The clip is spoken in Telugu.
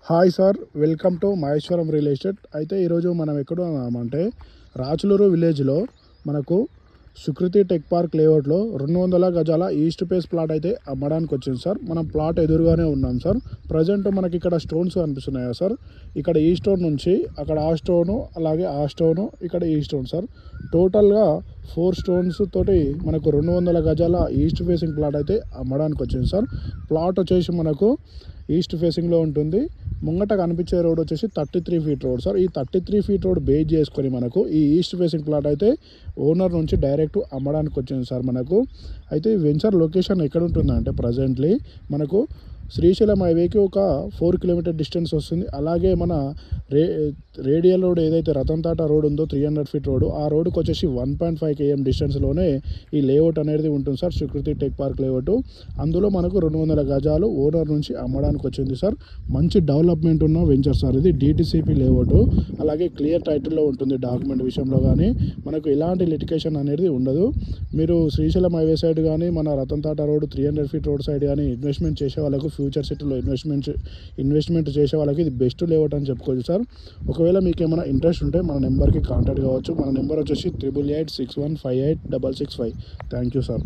Hi sir, welcome to Maheshwaram real estate. అయితే ఈరోజు మనం ఎక్కడ ఉన్నామంటే రాచులూరు విలేజ్లో మనకు సుకృతి టెక్ పార్క్ లేఅవుట్లో 200 గజాల ఈస్ట్ ఫేస్ ప్లాట్ అయితే అమ్మడానికి వచ్చింది సార్. మనం ప్లాట్ ఎదురుగానే ఉన్నాం సార్. ప్రజెంట్ మనకి ఇక్కడ స్టోన్స్ కనిపిస్తున్నాయా సార్. ఇక్కడ ఈ స్టోన్ నుంచి అక్కడ ఆ స్టోను, అలాగే ఆ స్టోను, ఇక్కడ ఈ స్టోన్ సార్. టోటల్గా 4 స్టోన్స్ తోటి మనకు 200 గజాల ఈస్ట్ ఫేసింగ్ ప్లాట్ అయితే అమ్మడానికి వచ్చింది సార్. ప్లాట్ వచ్చేసి మనకు ఈస్ట్ ఫేసింగ్లో ఉంటుంది. ముంగట కనిపించే రోడ్ వచ్చేసి 33 ఫీట్ రోడ్ సార్. ఈ 33 ఫీట్ రోడ్ బేస్ చేసుకొని మనకు ఈ ఈస్ట్ ఫేసింగ్ ప్లాట్ అయితే ఓనర్ నుంచి డైరెక్ట్ అమ్మడానికి వచ్చింది సార్ మనకు. అయితే వెంచర్ లొకేషన్ ఎక్కడ ఉంటుందంటే ప్రజెంట్లీ మనకు శ్రీశైలం హైవేకి ఒక 4 కిలోమీటర్ డిస్టెన్స్ వస్తుంది. అలాగే మన రేడియల్ రోడ్ ఏదైతే రతన్ టాటా రోడ్ ఉందో 300 ఫీట్ రోడ్, ఆ రోడ్కి వచ్చేసి 1.5 km డిస్టెన్స్లోనే ఈ లేఅవుట్ అనేది ఉంటుంది sir, Sukriti tech park layout. అందులో మనకు 200 గజాలు ఓనర్ నుంచి అమ్మడానికి వచ్చింది సార్. మంచి డెవలప్మెంట్ ఉన్న వెంచర్ సార్ ఇది. DTCP లేఅవుట్, అలాగే క్లియర్ టైటిల్లో ఉంటుంది. డాక్యుమెంట్ విషయంలో కానీ మనకు ఎలాంటి లిటికేషన్ అనేది ఉండదు. మీరు శ్రీశైలం హైవే సైడ్ కానీ మన Ratan Tata road 300 feet road side కానీ ఇన్వెస్ట్మెంట్ చేసే వాళ్ళకు, ఫ్యూచర్ సిటీలో ఇన్వెస్ట్మెంట్ చేసే వాళ్ళకి ఇది బెస్ట్ లేఅవుట్ అని చెప్పుకోవచ్చు సార్. ఒకవేళ మీకు ఏమైనా ఇంట్రెస్ట్ ఉంటే మన నెంబర్కి కాంటాక్ట్ కావచ్చు. మన నెంబర్ వచ్చేసి 8886158665. Thank you sir.